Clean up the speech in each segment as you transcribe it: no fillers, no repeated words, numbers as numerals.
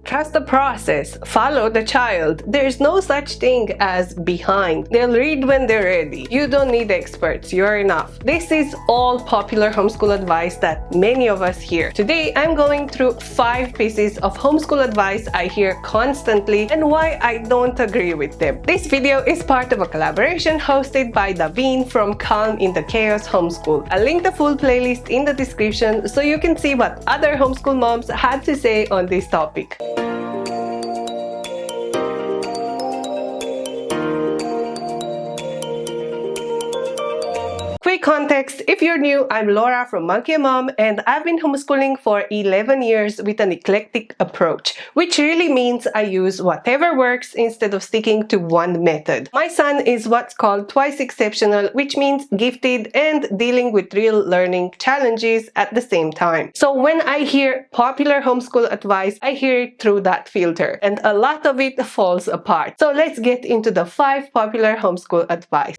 Trust the process. Follow the child. There's no such thing as behind. They'll read when they're ready. You don't need experts. You're enough. This is all popular homeschool advice that many of us hear. Today, I'm going through 5 pieces of homeschool advice I hear constantly and why I don't agree with them. This video is part of a collaboration hosted by Daveen from Calm in the Chaos Homeschool. I'll link the full playlist in the description so you can see what other homeschool moms had to say on this topic. Quick context, if you're new, I'm Laura from Monkey Mom and I've been homeschooling for 11 years with an eclectic approach, which really means I use whatever works instead of sticking to one method. My son is what's called twice exceptional, which means gifted and dealing with real learning challenges at the same time. So when I hear popular homeschool advice, I hear it through that filter and a lot of it falls apart. So let's get into the 5 popular homeschool advice.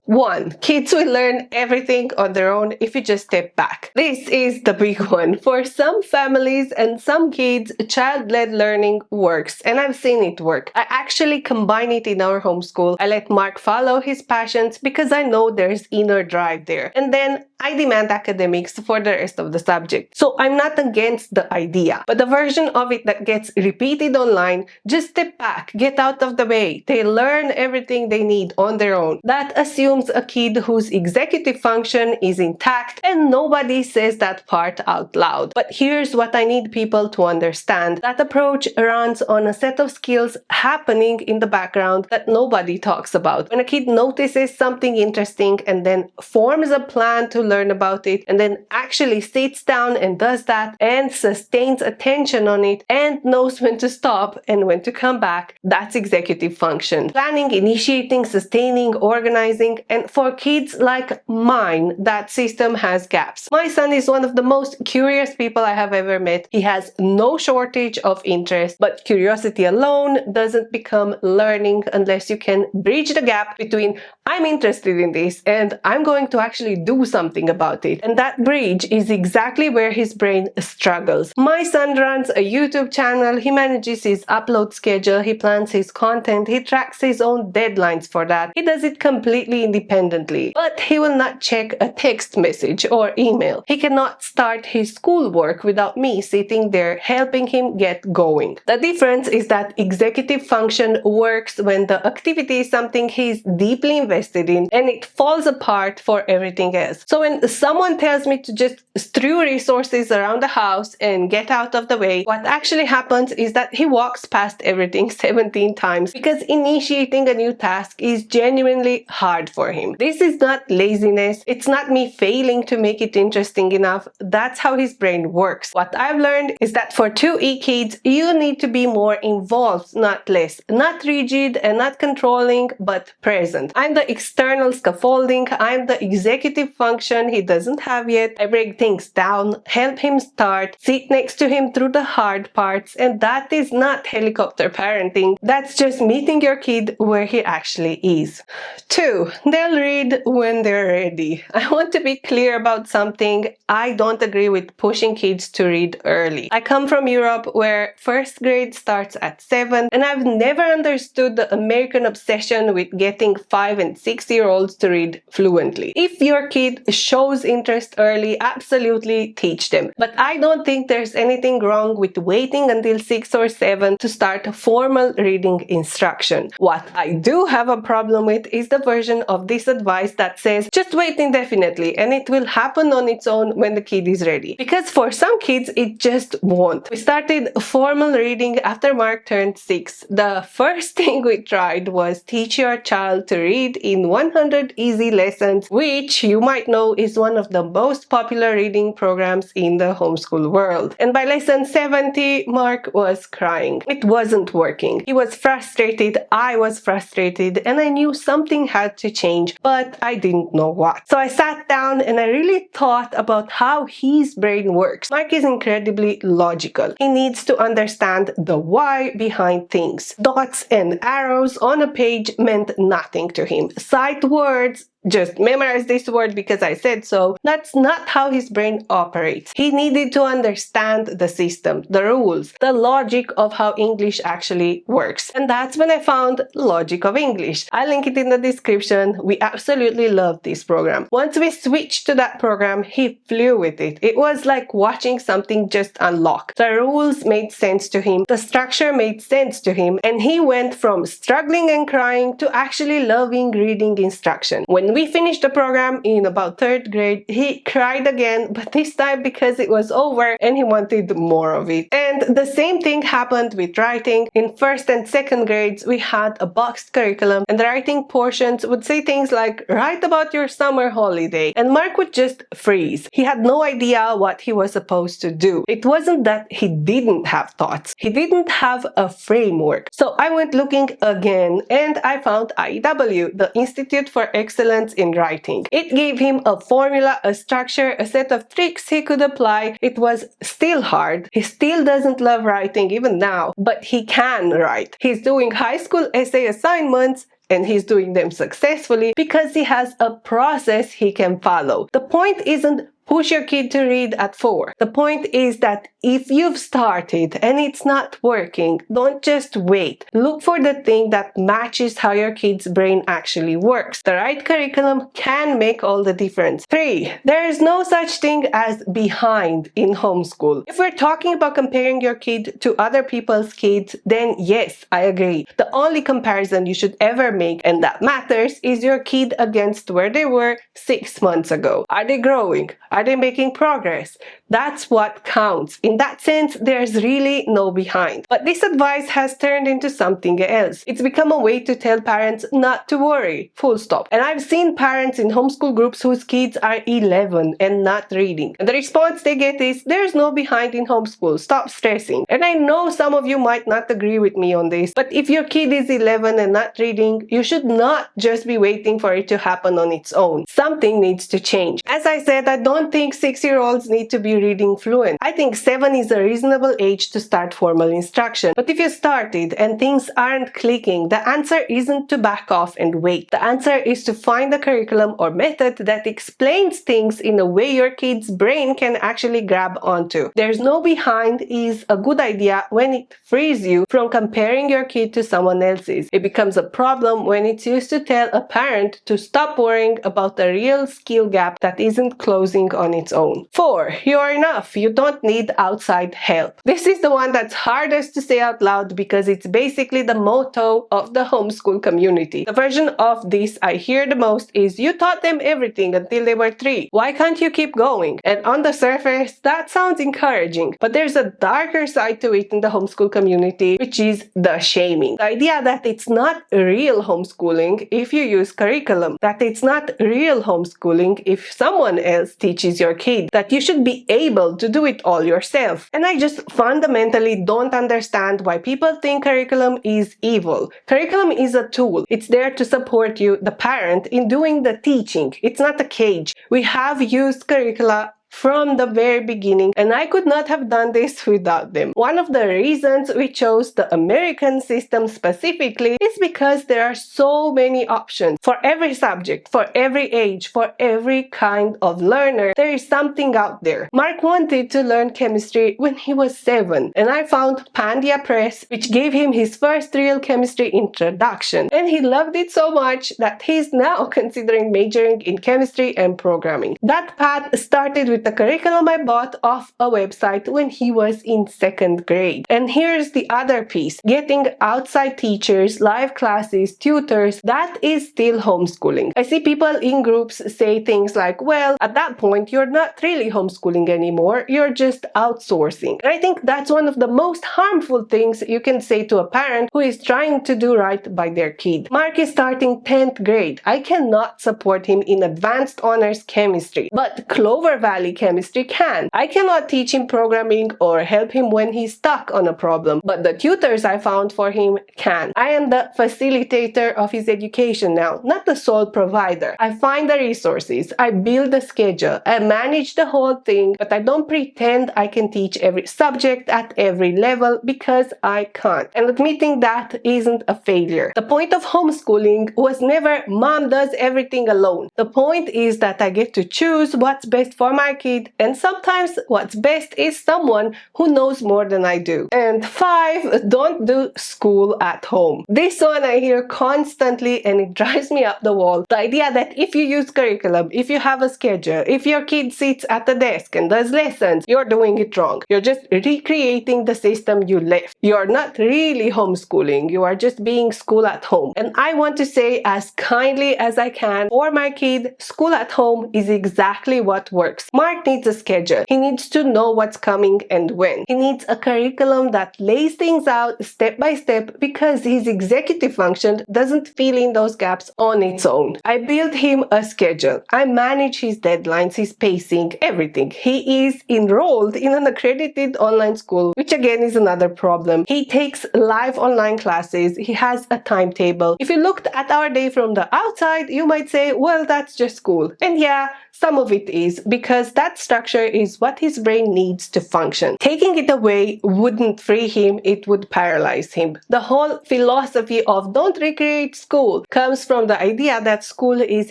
1. Kids will learn everything on their own if you just step back. This is the big one. For some families and some kids, child-led learning works, and I've seen it work. I actually combine it in our homeschool. I let Mark follow his passions because I know there's inner drive there. And then I demand academics for the rest of the subject. So I'm not against the idea, but the version of it that gets repeated online, just step back, get out of the way. They learn everything they need on their own. That assumes a kid whose executive function is intact and nobody says that part out loud. But here's what I need people to understand. That approach runs on a set of skills happening in the background that nobody talks about. When a kid notices something interesting and then forms a plan to learn about it and then actually sits down and does that and sustains attention on it and knows when to stop and when to come back, that's executive function. Planning, initiating, sustaining, organizing, and for kids like mine, that system has gaps. My son is one of the most curious people I have ever met. He has no shortage of interest, but curiosity alone doesn't become learning unless you can bridge the gap between I'm interested in this and I'm going to actually do something about it. And that bridge is exactly where his brain struggles. My son runs a YouTube channel, he manages his upload schedule, he plans his content, he tracks his own deadlines for that. He does it completely independently, but he will not check a text message or email. He cannot start his schoolwork without me sitting there helping him get going. The difference is that executive function works when the activity is something he's deeply invested in and it falls apart for everything else. So when someone tells me to just strew resources around the house and get out of the way, what actually happens is that he walks past everything 17 times because initiating a new task is genuinely hard for him. This is not laziness. It's not me failing to make it interesting enough. That's how his brain works. What I've learned is that for 2E kids, you need to be more involved, not less. Not rigid and not controlling, but present. I'm the external scaffolding. I'm the executive function he doesn't have yet. I break things down, help him start, sit next to him through the hard parts, and that is not helicopter parenting. That's just meeting your kid where he actually is. 2. They'll read when they're ready. I want to be clear about something. I don't agree with pushing kids to read early. I come from Europe where first grade starts at 7 and I've never understood the American obsession with getting 5 and 6-year-olds to read fluently. If your kid shows interest early, absolutely teach them. But I don't think there's anything wrong with waiting until 6 or 7 to start formal reading instruction. What I do have a problem with is the version of this advice that says just wait indefinitely and it will happen on its own when the kid is ready. Because for some kids it just won't. We started formal reading after Mark turned 6. The first thing we tried was teach your child to read in 100 easy lessons, which you might know is one of the most popular reading programs in the homeschool world. And by lesson 70, Mark was crying. It wasn't working. He was frustrated, I was frustrated, and I knew something had to change, but I didn't know what. So I sat down and I really thought about how his brain works. Mark is incredibly logical. He needs to understand the why behind things. Dots and arrows on a page meant nothing to him. Sight words just memorize this word because I said so. That's not how his brain operates. He needed to understand the system, the rules, the logic of how English actually works. And that's when I found Logic of English. I'll link it in the description. We absolutely love this program. Once we switched to that program, he flew with it. It was like watching something just unlock. The rules made sense to him, the structure made sense to him, and he went from struggling and crying to actually loving reading instruction. When we finished the program in about 3rd grade, he cried again, but this time because it was over and he wanted more of it. And the same thing happened with writing. In 1st and 2nd grades, we had a boxed curriculum, and the writing portions would say things like, write about your summer holiday, and Mark would just freeze. He had no idea what he was supposed to do. It wasn't that he didn't have thoughts. He didn't have a framework. So I went looking again, and I found IEW, the Institute for Excellence in Writing. It gave him a formula, a structure, a set of tricks he could apply. It was still hard. He still doesn't love writing even now, but he can write. He's doing high school essay assignments, and he's doing them successfully because he has a process he can follow. The point isn't push your kid to read at 4. The point is that if you've started and it's not working, don't just wait. Look for the thing that matches how your kid's brain actually works. The right curriculum can make all the difference. 3. There is no such thing as behind in homeschool. If we're talking about comparing your kid to other people's kids, then yes, I agree. The only comparison you should ever make, and that matters, is your kid against where they were 6 months ago. Are they growing? Are they making progress? That's what counts. In that sense, there's really no behind. But this advice has turned into something else. It's become a way to tell parents not to worry, full stop. And I've seen parents in homeschool groups whose kids are 11 and not reading. And the response they get is, there's no behind in homeschool, stop stressing. And I know some of you might not agree with me on this, but if your kid is 11 and not reading, you should not just be waiting for it to happen on its own. Something needs to change. As I said, I don't think 6-year-olds need to be reading fluent. I think 7 is a reasonable age to start formal instruction. But if you started and things aren't clicking, the answer isn't to back off and wait. The answer is to find a curriculum or method that explains things in a way your kid's brain can actually grab onto. There's no behind is a good idea when it frees you from comparing your kid to someone else's. It becomes a problem when it's used to tell a parent to stop worrying about the real skill gap that isn't closing on its own. 4. You are enough. You don't need outside help. This is the one that's hardest to say out loud because it's basically the motto of the homeschool community. The version of this I hear the most is, you taught them everything until they were 3. Why can't you keep going? And on the surface, that sounds encouraging, but there's a darker side to it in the homeschool community, which is the shaming. The idea that it's not real homeschooling if you use curriculum, that it's not real homeschooling if someone else teaches your kid, that you should be able to do it all yourself. And I just fundamentally don't understand why people think curriculum is evil. Curriculum is a tool. It's there to support you, the parent, in doing the teaching. It's not a cage. We have used curricula from the very beginning, and I could not have done this without them. One of the reasons we chose the American system specifically is because there are so many options. For every subject, for every age, for every kind of learner, there is something out there. Mark wanted to learn chemistry when he was 7, and I found Pandia Press, which gave him his first real chemistry introduction, and he loved it so much that he's now considering majoring in chemistry and programming. That path started with the curriculum I bought off a website when he was in 2nd grade. And here's the other piece. Getting outside teachers, live classes, tutors, that is still homeschooling. I see people in groups say things like, well, at that point, you're not really homeschooling anymore, you're just outsourcing. And I think that's one of the most harmful things you can say to a parent who is trying to do right by their kid. Mark is starting 10th grade. I cannot support him in advanced honors chemistry, but Clover Valley only chemistry can. I cannot teach him programming or help him when he's stuck on a problem, but the tutors I found for him can. I am the facilitator of his education now, not the sole provider. I find the resources, I build the schedule, I manage the whole thing, but I don't pretend I can teach every subject at every level because I can't. And admitting that isn't a failure. The point of homeschooling was never mom does everything alone. The point is that I get to choose what's best for my kid, and sometimes what's best is someone who knows more than I do. And 5, don't do school at home. This one I hear constantly and it drives me up the wall. The idea that if you use curriculum, if you have a schedule, if your kid sits at the desk and does lessons, you're doing it wrong. You're just recreating the system you left. You're not really homeschooling. You are just being school at home. And I want to say as kindly as I can, for my kid, school at home is exactly what works. Mark needs a schedule. He needs to know what's coming and when. He needs a curriculum that lays things out step by step because his executive function doesn't fill in those gaps on its own. I build him a schedule. I manage his deadlines, his pacing, everything. He is enrolled in an accredited online school, which again is another problem. He takes live online classes. He has a timetable. If you looked at our day from the outside, you might say, well, that's just school. And yeah, some of it is, because that structure is what his brain needs to function. Taking it away wouldn't free him, it would paralyze him. The whole philosophy of don't recreate school comes from the idea that school is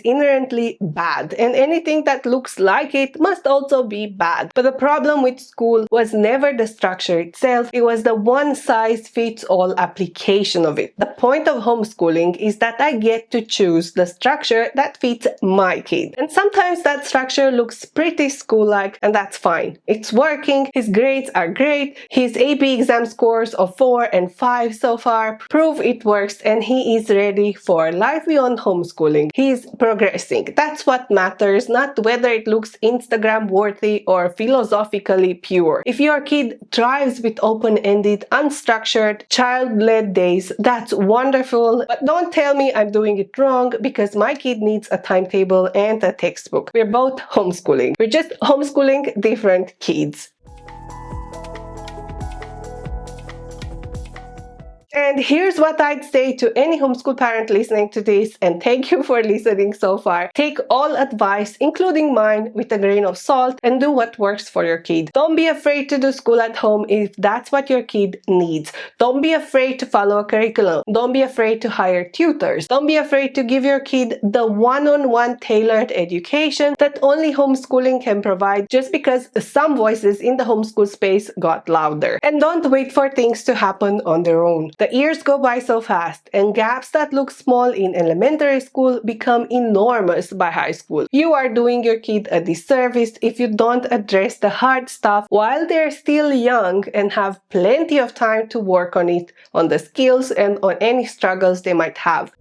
inherently bad, and anything that looks like it must also be bad. But the problem with school was never the structure itself, it was the one-size-fits-all application of it. The point of homeschooling is that I get to choose the structure that fits my kid. And sometimes that structure looks pretty school-like, and that's fine. It's working, his grades are great, his AP exam scores of 4 and 5 so far prove it works, and he is ready for life beyond homeschooling. He is progressing. That's what matters, not whether it looks Instagram worthy or philosophically pure. If your kid thrives with open-ended, unstructured, child-led days, that's wonderful, but don't tell me I'm doing it wrong because my kid needs a timetable and a textbook. We're both homeschooling. We're just homeschooling different kids. And here's what I'd say to any homeschool parent listening to this, and thank you for listening so far. Take all advice, including mine, with a grain of salt and do what works for your kid. Don't be afraid to do school at home if that's what your kid needs. Don't be afraid to follow a curriculum. Don't be afraid to hire tutors. Don't be afraid to give your kid the one-on-one tailored education that only homeschooling can provide, just because some voices in the homeschool space got louder. And don't wait for things to happen on their own. The years go by so fast, and gaps that look small in elementary school become enormous by high school. You are doing your kid a disservice if you don't address the hard stuff while they're still young and have plenty of time to work on it, on the skills and on any struggles they might have.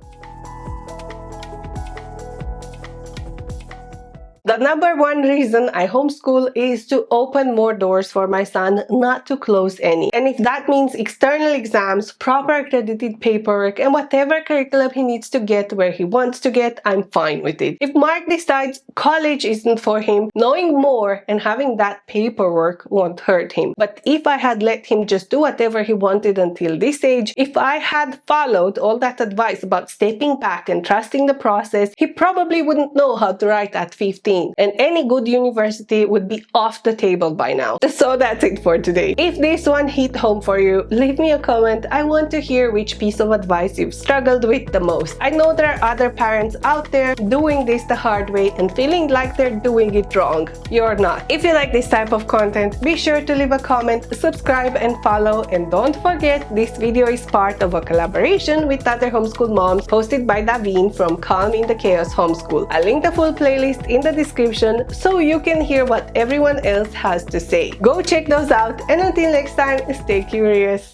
The number one reason I homeschool is to open more doors for my son, not to close any. And if that means external exams, proper accredited paperwork, and whatever curriculum he needs to get where he wants to get, I'm fine with it. If Mark decides college isn't for him, knowing more and having that paperwork won't hurt him. But if I had let him just do whatever he wanted until this age, if I had followed all that advice about stepping back and trusting the process, he probably wouldn't know how to write at 15. And any good university would be off the table by now. So that's it for today. If this one hit home for you, leave me a comment. I want to hear which piece of advice you've struggled with the most. I know there are other parents out there doing this the hard way and feeling like they're doing it wrong. You're not. If you like this type of content, be sure to leave a comment, subscribe and follow, and don't forget this video is part of a collaboration with other homeschool moms hosted by Daveen from Calm in the Chaos Homeschool. I'll link the full playlist in the description so you can hear what everyone else has to say. Go check those out, and until next time, stay curious.